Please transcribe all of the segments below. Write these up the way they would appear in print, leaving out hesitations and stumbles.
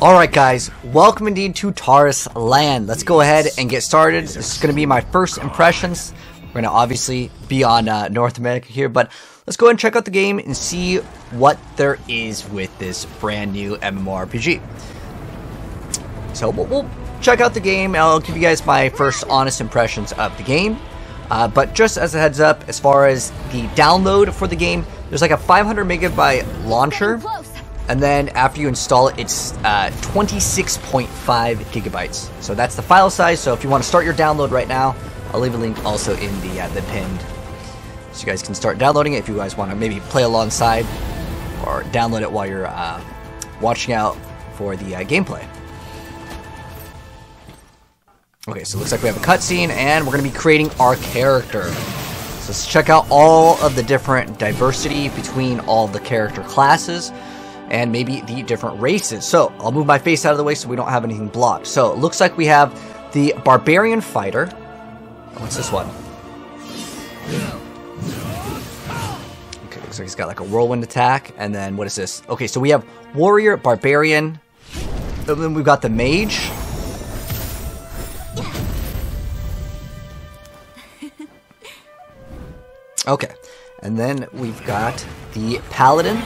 Alright guys, welcome indeed to Taurus Land. Let's go ahead and get started. This is going to be my first impressions. We're going to obviously be on North America here, but let's go ahead and check out the game and see what there is with this brand new MMORPG. So we'll check out the game and I'll give you guys my first honest impressions of the game. But just as a heads up, as far as the download for the game, there's like a 500 megabyte launcher. And then after you install it, it's 26.5 gigabytes. So that's the file size. So if you want to start your download right now, I'll leave a link also in the pinned. So you guys can start downloading it if you guys want to maybe play alongside or download it while you're watching out for the gameplay. Okay, so it looks like we have a cutscene and we're going to be creating our character. So let's check out all of the different diversity between all the character classes and maybe the different races. So I'll move my face out of the way so we don't have anything blocked. So it looks like we have the Barbarian Fighter. What's this one? Okay, looks like he's got like a whirlwind attack. And then what is this? Okay, so we have Warrior, Barbarian. And then we've got the Mage. Okay, and then we've got the Paladin.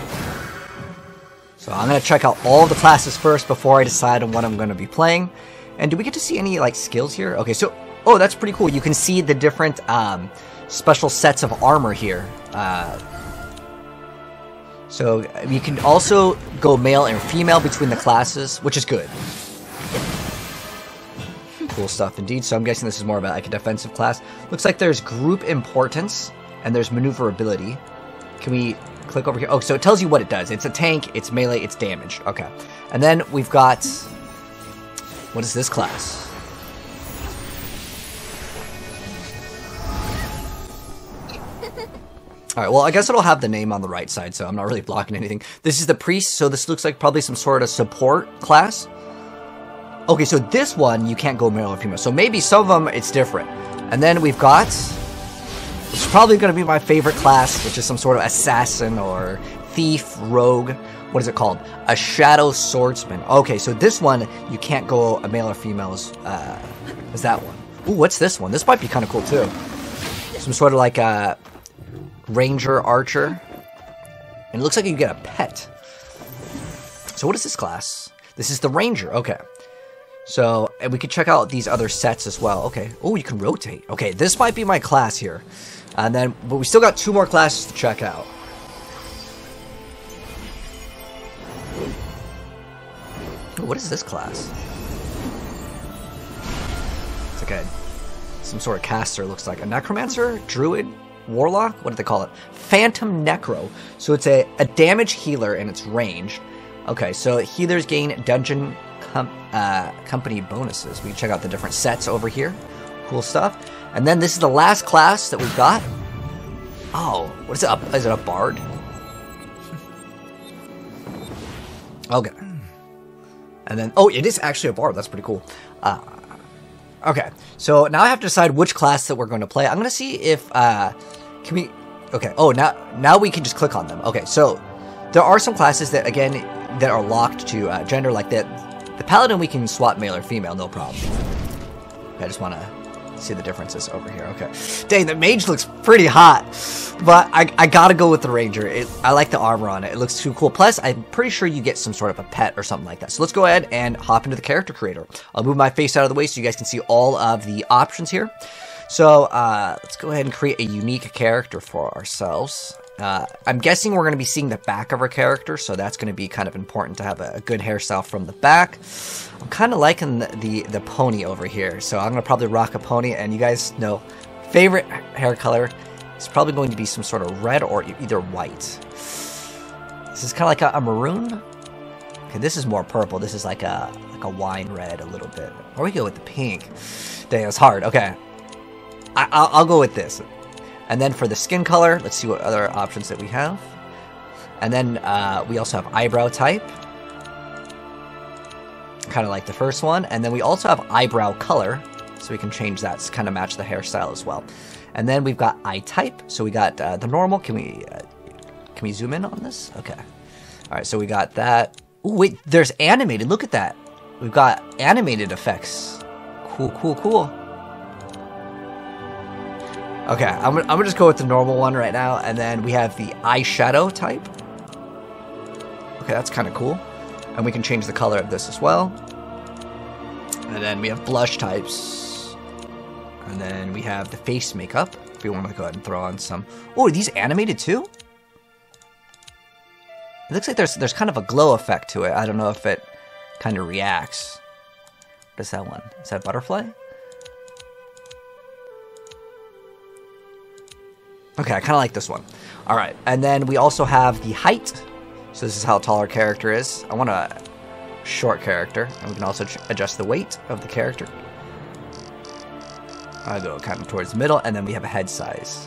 So I'm going to check out all of the classes first before I decide on what I'm going to be playing. And do we get to see any like skills here? Okay, so, oh, that's pretty cool. You can see the different special sets of armor here. So you can also go male and female between the classes, which is good. Cool stuff indeed. So I'm guessing this is more about like a defensive class. Looks like there's group importance and there's maneuverability. Can we click over here? Oh, so it tells you what it does. It's a tank, it's melee, it's damaged. Okay. And then we've got... what is this class? Alright, well, I guess it'll have the name on the right side, so I'm not really blocking anything. This is the priest, so this looks like probably some sort of support class. Okay, so this one, you can't go male or female. So maybe some of them, it's different. And then we've got... it's probably going to be my favorite class, which is some sort of assassin or thief, rogue. What is it called? A shadow swordsman. Okay, so this one, you can't go a male or female as that one. Ooh, what's this one? This might be kind of cool, too. Some sort of like a ranger archer. And it looks like you get a pet. So what is this class? This is the ranger. Okay. So, and we could check out these other sets as well. Okay. Oh, you can rotate. Okay, this might be my class here. And then, but we still got 2 more classes to check out. Ooh, what is this class? It's like some sort of caster, looks like. A necromancer? Druid? Warlock? What do they call it? Phantom Necro. So it's a damage healer and it's ranged. Okay, so healers gain dungeon company bonuses. We can check out the different sets over here. Cool stuff. And then this is the last class that we've got. Oh, what is it? Is it a bard? Okay. And then, oh, it is actually a bard. That's pretty cool. Okay, so now I have to decide which class that we're going to play. I'm going to see if, can we, okay, oh, now we can just click on them. Okay, so there are some classes that, again, that are locked to gender, like that. The Paladin, we can swap male or female, no problem. Okay, I just want to see the differences over here. Okay. Dang, the mage looks pretty hot. But I gotta go with the ranger. I like the armor on it. It looks too cool. Plus, I'm pretty sure you get some sort of a pet or something like that. So let's go ahead and hop into the character creator. I'll move my face out of the way so you guys can see all of the options here. So, let's go ahead and create a unique character for ourselves. I'm guessing we're going to be seeing the back of our character, so that's going to be kind of important to have a good hairstyle from the back. I'm kind of liking the pony over here, so I'm going to probably rock a pony, and you guys know, favorite hair color is probably going to be some sort of red or either white. This is kind of like a maroon. Okay, this is more purple. This is like a wine red a little bit. Or we go with the pink. Dang, it's hard. Okay, I'll go with this. And then for the skin color, let's see what other options that we have. And then we also have eyebrow type. Kind of like the first one. And then we also have eyebrow color. So we can change that to kind of match the hairstyle as well. And then we've got eye type. So we got the normal. Can we zoom in on this? Okay. All right, so we got that. Ooh, wait, there's animated. Look at that. We've got animated effects. Cool, cool, cool. Okay, I'm gonna just go with the normal one right now, and then we have the eyeshadow type. Okay, that's kind of cool. And we can change the color of this as well. And then we have blush types. And then we have the face makeup, if we want to go ahead and throw on some. Oh, are these animated too? It looks like there's kind of a glow effect to it. I don't know if it kind of reacts. What is that one? Is that butterfly? Okay, I kind of like this one. All right, and then we also have the height. So this is how tall our character is. I want a short character, and we can also adjust the weight of the character. I'll go kind of towards the middle, and then we have a head size.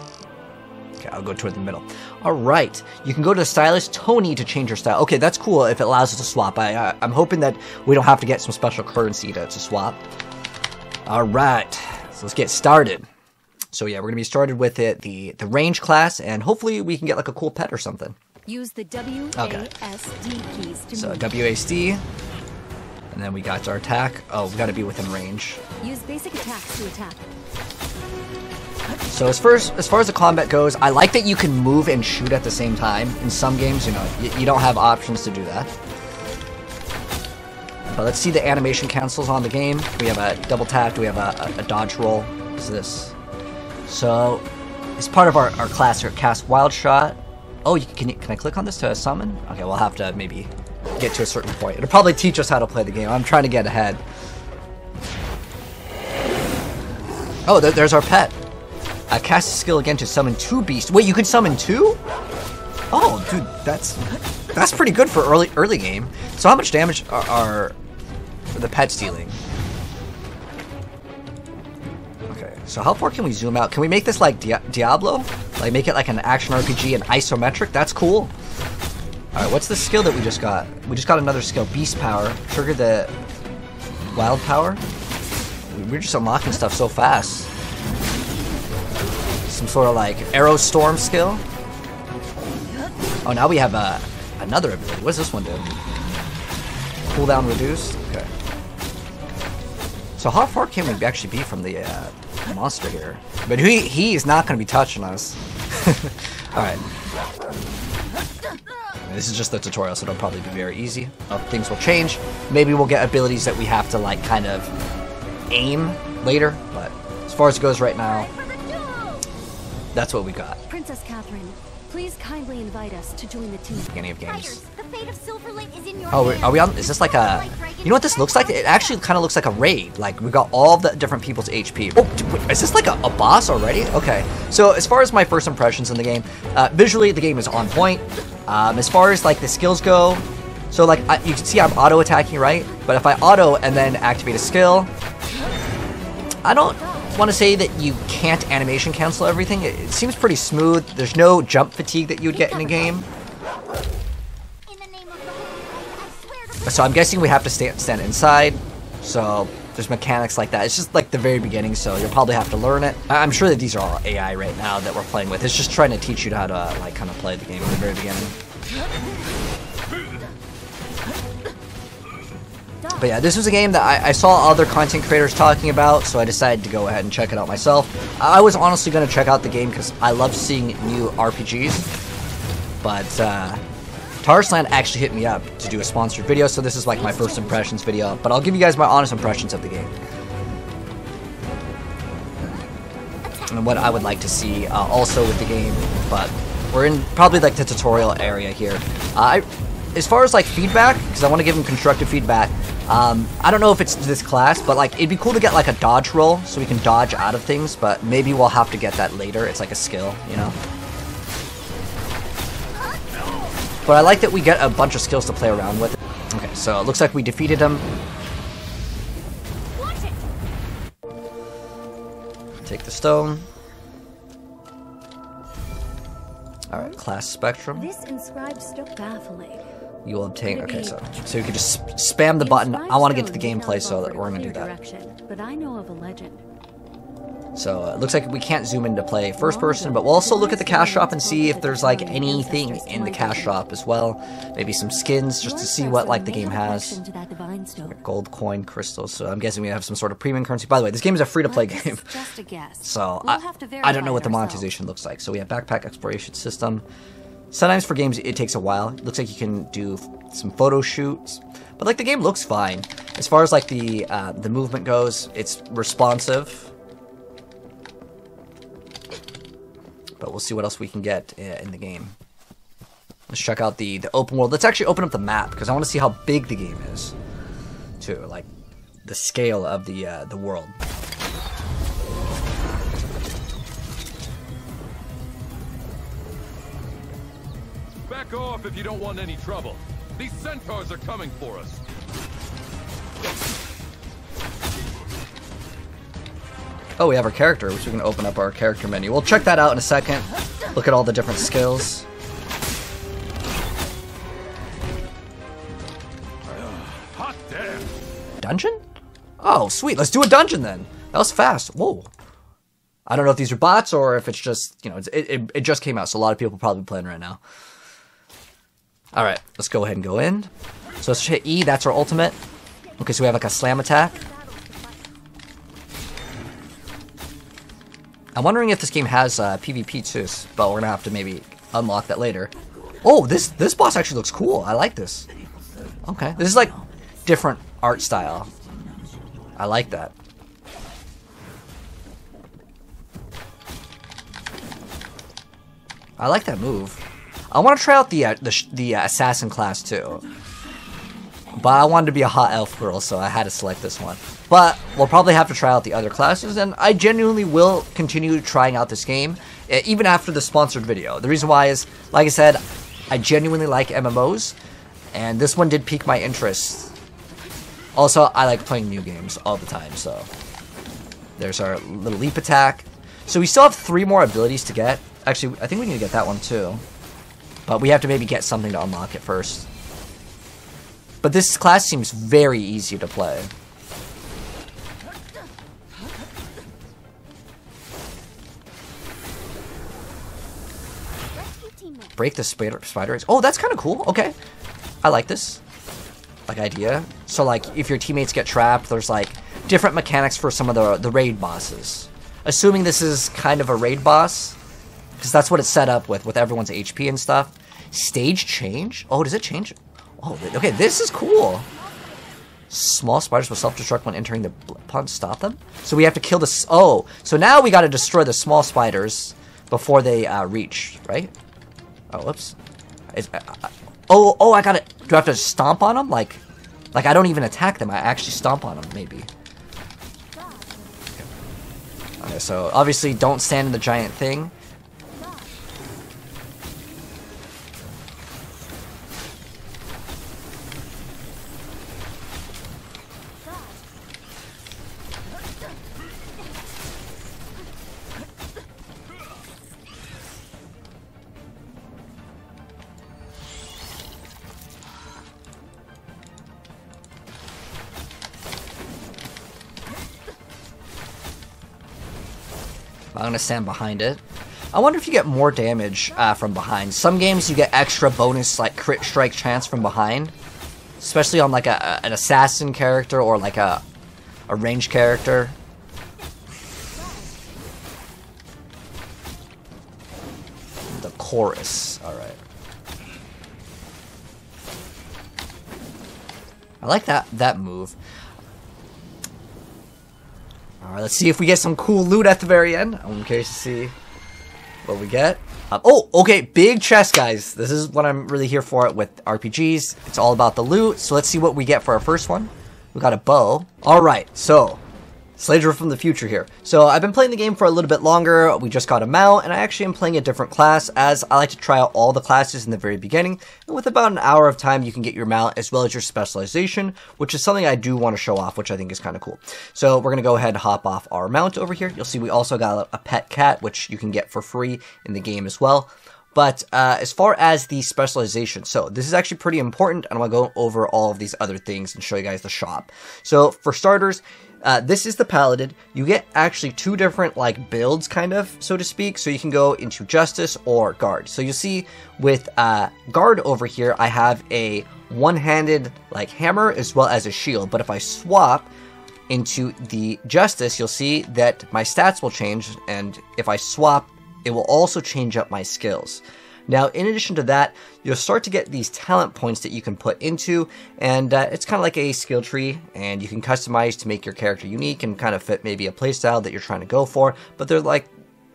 Okay, I'll go toward the middle. All right, you can go to the stylist Tony to change your style. Okay, that's cool if it allows us to swap. I'm hoping that we don't have to get some special currency to swap. All right, so let's get started. So yeah, we're gonna be started with the range class, and hopefully we can get like a cool pet or something. Use the WASD keys to So move. WASD, and then we got our attack. Oh, we gotta be within range. Use basic attacks to attack. So as far as the combat goes, I like that you can move and shoot at the same time. In some games, you know, you don't have options to do that. But let's see the animation cancels on the game. We have a double tap. We have a dodge roll. What's this? So, as part of our class here, cast Wild Shot. Oh, can I click on this to summon? Okay, we'll have to maybe get to a certain point. It'll probably teach us how to play the game. I'm trying to get ahead. Oh, there's our pet. Cast a skill again to summon 2 beasts. Wait, you can summon 2? Oh, dude, that's pretty good for early game. So how much damage are the pets dealing? So how far can we zoom out? Can we make this like Diablo? Like make it like an action RPG and isometric? That's cool. Alright, what's the skill that we just got? We just got another skill, Beast Power. Trigger the Wild Power. We're just unlocking stuff so fast. Some sort of like Arrow Storm skill. Oh, now we have another ability. What does this one do? Cooldown reduced? Okay. So how far can we actually be from the monster here? But he is not going to be touching us. Alright. This is just the tutorial, so it'll probably be very easy. Things will change. Maybe we'll get abilities that we have to like kind of aim later, but as far as it goes right now, that's what we got. Princess Catherine, please kindly invite us to join the team. Beginning of games. The fate of Silverlight is in your Oh, hands. are we on? Is this like a? You know what this looks like? It actually kind of looks like a raid. Like we got all the different people's HP. Oh, dude, wait, is this like a boss already? Okay. So as far as my first impressions in the game, visually the game is on point. As far as like the skills go, so like you can see I'm auto attacking, right? But if I auto and then activate a skill, I don't want to say that you can't animation cancel everything. It seems pretty smooth. There's no jump fatigue that you would get in a game. In the name of the Holy, I swear to So I'm guessing we have to stand inside. So there's mechanics like that. It's just like the very beginning, so you'll probably have to learn it. I'm sure that these are all AI right now that we're playing with. It's just trying to teach you how to like kind of play the game in the very beginning. But yeah, this was a game that I saw other content creators talking about, so I decided to go ahead and check it out myself. I was honestly going to check out the game because I love seeing new RPGs. But Tarsland actually hit me up to do a sponsored video, so this is like my first impressions video. But I'll give you guys my honest impressions of the game. And what I would like to see also with the game. But we're in probably like the tutorial area here. As far as like feedback, because I want to give them constructive feedback, I don't know if it's this class, but like it'd be cool to get like a dodge roll so we can dodge out of things, but maybe we'll have to get that later. It's like a skill, you know? But I like that we get a bunch of skills to play around with. Okay, so it looks like we defeated him. Take the stone. Alright, class spectrum. This inscribed stone baffling. You will obtain. Okay, so you can just spam the button. I want to get to the gamelplay, so that we're gonna do that. But I know of a legend. So it looks like we can't zoom in to play first person, but we'll also look at the cash shop and see if there's like anything in the cash shop as well. Maybe some skins just to see what like the game has. Gold coin crystals, so I'm guessing we have some sort of premium currency. By the way, this game is a free-to-play game, so I don't know what the monetization looks like. So we have backpack exploration system. Sometimes for games it takes a while. It looks like you can do some photo shoots, but like the game looks fine. As far as like the movement goes, it's responsive. But we'll see what else we can get in the game. Let's check out the open world. Let's actually open up the map because I want to see how big the game is, too. Like the scale of the world. Back off if you don't want any trouble. These centaurs are coming for us. Oh, we have our character, which we can open up our character menu. We'll check that out in a second. Look at all the different skills. Hot damn. Dungeon? Oh, sweet. Let's do a dungeon then. That was fast. Whoa. I don't know if these are bots or if it's just, you know, it just came out, so a lot of people are probably playing right now. All right, let's go ahead and go in. So let's hit E. That's our ultimate. Okay, so we have like a slam attack. I'm wondering if this game has PvP too, but we're gonna have to maybe unlock that later. Oh, this boss actually looks cool. I like this. Okay, this is like different art style. I like that. I like that move. I want to try out the assassin class too, but I wanted to be a hot elf girl, so I had to select this one. But we'll probably have to try out the other classes, and I genuinely will continue trying out this game, even after the sponsored video. The reason why is, like I said, I genuinely like MMOs, and this one did pique my interest. Also, I like playing new games all the time, so there's our little leap attack. So we still have 3 more abilities to get. Actually, I think we need to get that one too, but we have to maybe get something to unlock it first. But this class seems very easy to play. Break the spider eggs. Oh, that's kind of cool. Okay, I like this like idea. So like if your teammates get trapped, there's like different mechanics for some of the raid bosses. Assuming this is kind of a raid boss, because that's what it's set up with everyone's HP and stuff. Stage change? Oh, does it change? Oh, okay, this is cool. Small spiders will self-destruct when entering the pond. Stop them? So we have to kill the... Oh, so now we got to destroy the small spiders before they reach, right? Oh, whoops. I got it. Do I have to stomp on them? Like I don't even attack them. I actually stomp on them, maybe. Okay, so obviously don't stand in the giant thing. I'm gonna stand behind it. I wonder if you get more damage from behind. Some games you get extra bonus like crit strike chance from behind, especially on like an assassin character or like a ranged character. The chorus. All right. I like that move. Alright, let's see if we get some cool loot at the very end. I'm curious to see what we get. Oh, okay, big chest, guys. This is what I'm really here for with RPGs. It's all about the loot. So let's see what we get for our first one. We got a bow. Alright, so Slayer from the future here. So I've been playing the game for a little bit longer. We just got a mount, and I actually am playing a different class, as I like to try out all the classes in the very beginning. And with about an hour of time, you can get your mount as well as your specialization, which is something I do want to show off, which I think is kind of cool. So we're going to go ahead and hop off our mount over here. You'll see we also got a pet cat, which you can get for free in the game as well. But as far as the specialization, so this is actually pretty important, and I'm going to go over all of these other things and show you guys the shop. So for starters, this is the Paladin. You get actually 2 different like builds, kind of, so to speak. So you can go into Justice or Guard. So you'll see with Guard over here, I have a one-handed like hammer as well as a shield. But if I swap into the Justice, you'll see that my stats will change, and if I swap, it will also change up my skills. Now, in addition to that, you'll start to get these talent points that you can put into, and it's kind of like a skill tree, and you can customize to make your character unique and kind of fit maybe a playstyle that you're trying to go for, but they're like,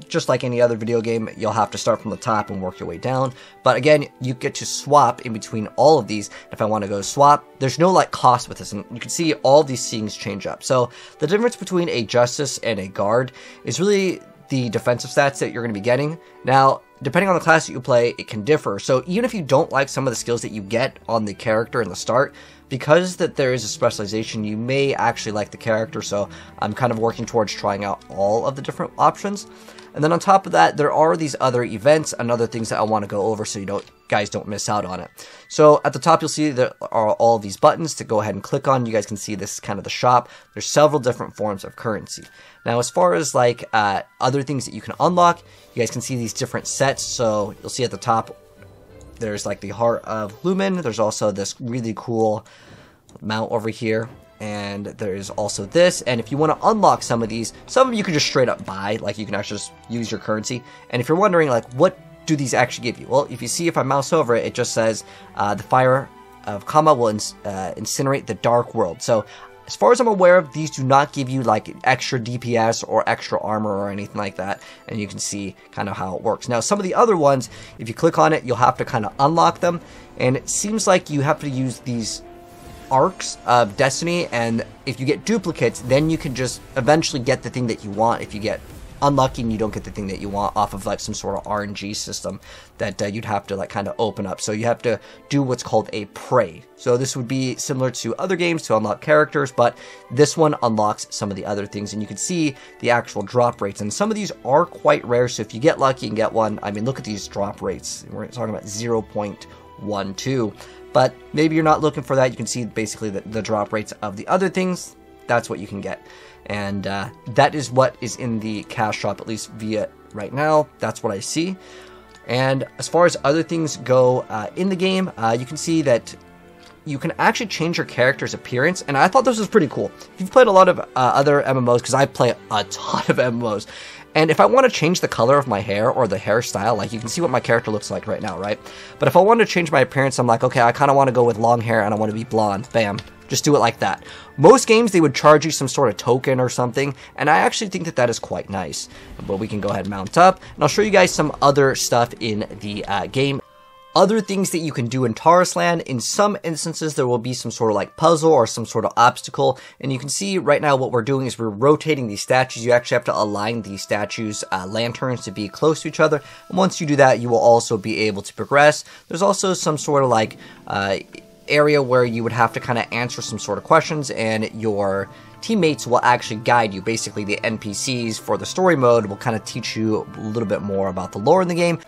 just like any other video game, you'll have to start from the top and work your way down. But again, you get to swap in between all of these. If I want to go swap, there's no like cost with this, and you can see all these things change up. So the difference between a Justice and a Guard is really the defensive stats that you're going to be getting. Now, depending on the class that you play, it can differ. So even if you don't like some of the skills that you get on the character in the start, because that there is a specialization, you may actually like the character. So I'm kind of working towards trying out all of the different options. And then on top of that, there are these other events and other things that I want to go over so you guys don't miss out on it. So at the top, you'll see there are all these buttons to go ahead and click on. You guys can see this is kind of the shop. There's several different forms of currency. Now, as far as like other things that you can unlock, you guys can see these different sets. So you'll see at the top, there's like the Heart of Lumen. There's also this really cool mount over here. And there's also this, and if you want to unlock some of these, some of them you can just straight up buy, like you can actually just use your currency. And if you're wondering, like, what do these actually give you? Well, if you see, if I mouse over it, it just says, the Fire of Kama will incinerate the Dark World. So, as far as I'm aware of, these do not give you, like, extra DPS or extra armor or anything like that, and you can see kind of how it works. Now, some of the other ones, if you click on it, you'll have to kind of unlock them, and it seems like you have to use these arcs of destiny, and if you get duplicates, then you can just eventually get the thing that you want. If you get unlucky and you don't get the thing that you want off of like some sort of RNG system that you'd have to like kind of open up. So you have to do what's called a prey. So this would be similar to other games to unlock characters, but this one unlocks some of the other things, and you can see the actual drop rates, and some of these are quite rare. So if you get lucky and get one, I mean, look at these drop rates. We're talking about 0.12. But maybe you're not looking for that. You can see basically the drop rates of the other things. That's what you can get. And that is what is in the cash shop, at least via right now. That's what I see. And as far as other things go in the game, you can see that you can actually change your character's appearance. And I thought this was pretty cool. If you've played a lot of other MMOs, because I play a ton of MMOs, and if I want to change the color of my hair or the hairstyle, like you can see what my character looks like right now, right? But if I want to change my appearance, I'm like, okay, I kind of want to go with long hair and I want to be blonde. Bam. Just do it like that. Most games, they would charge you some sort of token or something, and I actually think that that is quite nice. But we can go ahead and mount up, and I'll show you guys some other stuff in the game. Other things that you can do in Taurus Land, in some instances there will be some sort of like puzzle or some sort of obstacle, and you can see right now what we're doing is we're rotating these statues. You actually have to align these statues' lanterns to be close to each other, and once you do that, you will also be able to progress. There's also some sort of like area where you would have to kind of answer some sort of questions, and your teammates will actually guide you. Basically, the NPCs for the story mode will kind of teach you a little bit more about the lore in the game.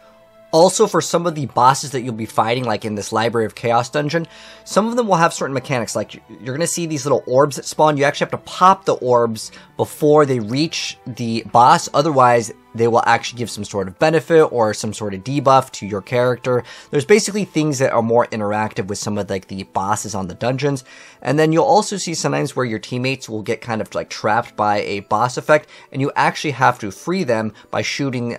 Also, for some of the bosses that you'll be fighting, like in this Library of Chaos dungeon, some of them will have certain mechanics. Like, you're going to see these little orbs that spawn. You actually have to pop the orbs before they reach the boss. Otherwise, they will actually give some sort of benefit or some sort of debuff to your character. There's basically things that are more interactive with some of like the bosses on the dungeons. And then you'll also see sometimes where your teammates will get kind of like trapped by a boss effect, and you actually have to free them by shooting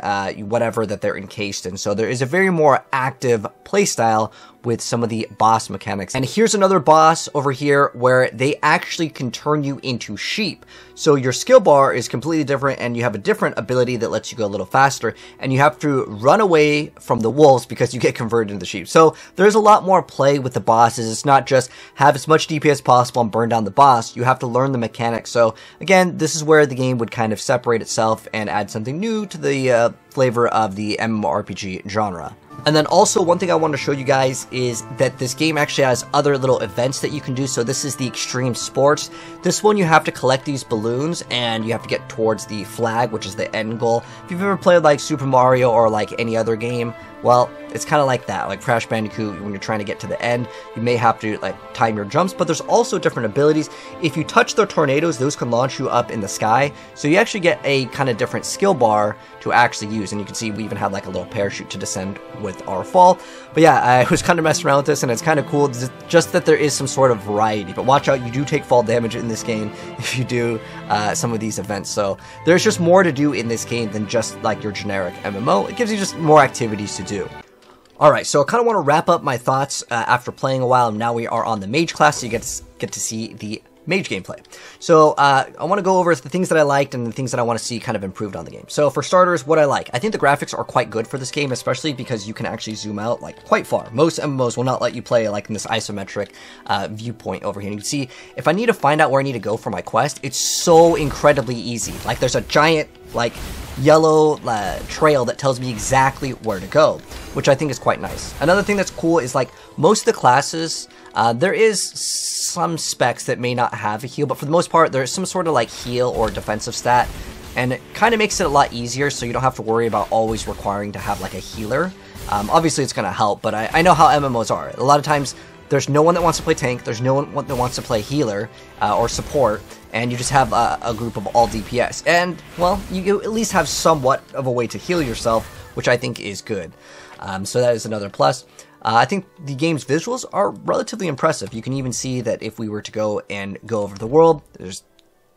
whatever that they're encased in. So there is a very more active playstyle with some of the boss mechanics. And here's another boss over here where they actually can turn you into sheep. So your skill bar is completely different, and you have a different ability that lets you go a little faster, and you have to run away from the wolves because you get converted into sheep. So there's a lot more play with the bosses. It's not just have as much DPS as possible and burn down the boss. You have to learn the mechanics. So again, this is where the game would kind of separate itself and add something new to the flavor of the MMORPG genre. And then also, one thing I want to show you guys is that this game actually has other little events that you can do. So this is the Extreme Sports. This one, you have to collect these balloons, and you have to get towards the flag, which is the end goal. If you've ever played like Super Mario or like any other game, well, it's kind of like that. Like Crash Bandicoot, when you're trying to get to the end, you may have to like time your jumps, but there's also different abilities. If you touch the tornadoes, those can launch you up in the sky, so you actually get a kind of different skill bar to actually use, and you can see we even have like a little parachute to descend with our fall. But yeah, I was kind of messing around with this, and it's kind of cool just that there is some sort of variety. But watch out, you do take fall damage in this game if you do some of these events, so there's just more to do in this game than just like your generic MMO. It gives you just more activities to do. Alright, so I kind of want to wrap up my thoughts after playing a while, and now we are on the Mage class, so you get to see the Mage gameplay. So I want to go over the things that I liked and the things that I want to see kind of improved on the game. So for starters, what I like. I think the graphics are quite good for this game, especially because you can actually zoom out like quite far. Most MMOs will not let you play like in this isometric viewpoint over here. And you can see, if I need to find out where I need to go for my quest, it's so incredibly easy. Like there's a giant like yellow trail that tells me exactly where to go, which I think is quite nice. Another thing that's cool is like most of the classes, there is some specs that may not have a heal, but for the most part there's some sort of like heal or defensive stat, and it kind of makes it a lot easier, so you don't have to worry about always requiring to have like a healer. Obviously it's going to help, but I know how MMOs are. A lot of times there's no one that wants to play tank, there's no one that wants to play healer or support, and you just have a group of all DPS. And, well, you at least have somewhat of a way to heal yourself, which I think is good. So that is another plus. I think the game's visuals are relatively impressive. You can even see that if we were to go over the world, there's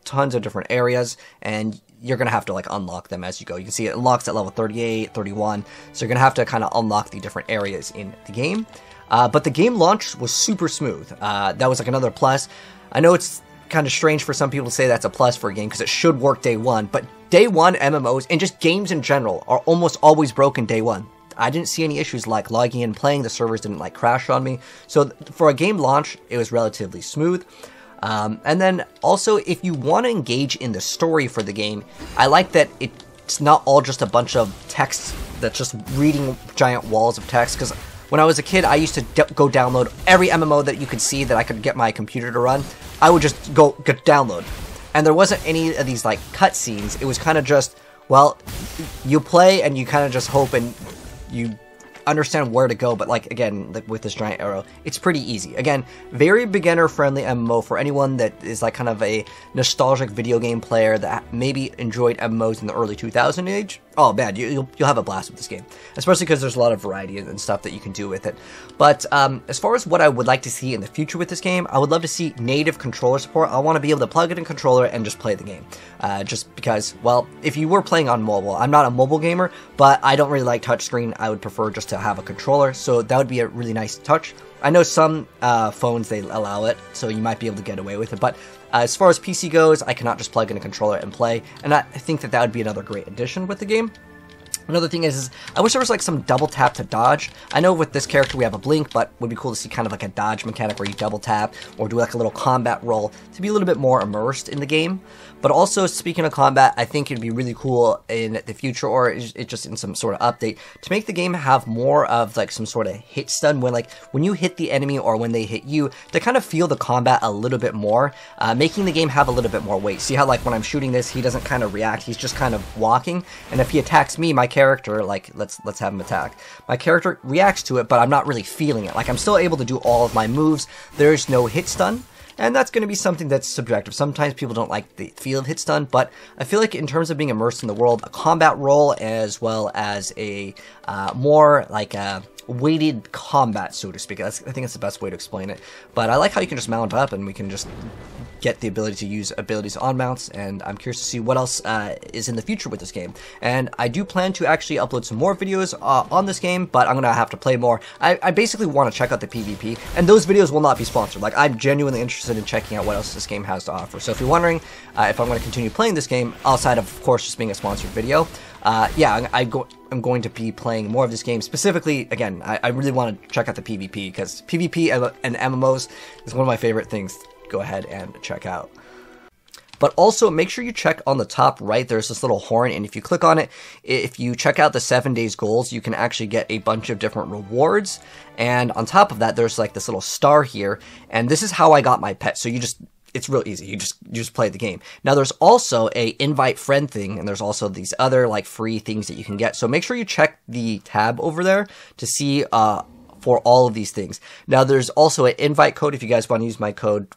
tons of different areas, and you're going to have to like unlock them as you go. You can see it unlocks at level 38, 31, so you're going to have to kind of unlock the different areas in the game. But the game launch was super smooth. That was like another plus. I know it's kind of strange for some people to say that's a plus for a game because it should work day one, but day one MMOs and just games in general are almost always broken day one. I didn't see any issues like logging in, playing, the servers didn't like crash on me. So for a game launch, it was relatively smooth. And then also, if you want to engage in the story for the game, I like that it's not all just a bunch of text that's just reading giant walls of text, because when I was a kid, I used to go download every MMO that you could see that I could get my computer to run. I would just go download. And there wasn't any of these like cutscenes. It was kind of just, well, you play and you kind of just hope and you understand where to go, but like again, like with this giant arrow, it's pretty easy. Again, very beginner friendly MMO for anyone that is like kind of a nostalgic video game player that maybe enjoyed MMOs in the early 2000 age. Oh man, you'll have a blast with this game, especially because there's a lot of variety and stuff that you can do with it. But as far as what I would like to see in the future with this game, I would love to see native controller support. I want to be able to plug it in controller and just play the game. Just because, well, if you were playing on mobile, I'm not a mobile gamer, but I don't really like touchscreen. I would prefer just to have a controller, so that would be a really nice touch. I know some phones, they allow it, so you might be able to get away with it, but as far as PC goes, I cannot just plug in a controller and play, and I think that would be another great addition with the game. Another thing is I wish there was like some double tap to dodge. I know with this character we have a blink, but it would be cool to see kind of like a dodge mechanic where you double tap or do like a little combat roll to be a little bit more immersed in the game. But also, speaking of combat, I think it'd be really cool in the future, or it just in some sort of update, to make the game have more of like some sort of hit stun when you hit the enemy or when they hit you, to kind of feel the combat a little bit more, making the game have a little bit more weight. See how like when I'm shooting this, he doesn't kind of react, he's just kind of walking, and if he attacks me, my character, like let's have him attack, my character reacts to it, but I'm not really feeling it. Like I'm still able to do all of my moves, there's no hit stun. And that's going to be something that's subjective. Sometimes people don't like the feel of hit stun, but I feel like in terms of being immersed in the world, a combat role as well as a more like a weighted combat, so to speak. I think that's the best way to explain it. But I like how you can just mount up and we can just get the ability to use abilities on mounts, and I'm curious to see what else is in the future with this game. And I do plan to actually upload some more videos on this game, but I'm going to have to play more. I basically want to check out the PvP, and those videos will not be sponsored. Like, I'm genuinely interested in checking out what else this game has to offer. So if you're wondering if I'm going to continue playing this game, outside of course, just being a sponsored video, yeah, I'm going to be playing more of this game. Specifically, again, I really want to check out the PvP, because PvP and MMOs is one of my favorite things. Go ahead and check out. But also make sure you check on the top right, there's this little horn, and if you click on it, if you check out the 7 days goals, you can actually get a bunch of different rewards. And on top of that, there's like this little star here, and this is how I got my pet. So you just it's real easy. You just play the game. Now there's also a invite friend thing, and there's also these other like free things that you can get. So make sure you check the tab over there to see for all of these things. Now there's also an invite code if you guys want to use my code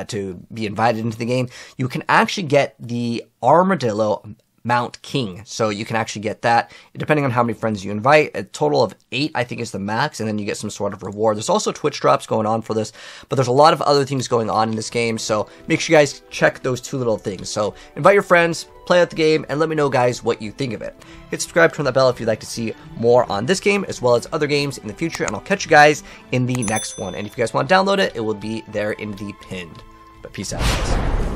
to be invited into the game. You can actually get the Armadillo Mount King. So you can actually get that depending on how many friends you invite. A total of 8, I think, is the max, and then you get some sort of reward. There's also Twitch drops going on for this, but there's a lot of other things going on in this game, so make sure you guys check those 2 little things. So invite your friends, play out the game, and let me know, guys, what you think of it. Hit subscribe, turn that bell if you'd like to see more on this game, as well as other games in the future, and I'll catch you guys in the next one. And if you guys want to download it, it will be there in the pinned. But peace out, guys.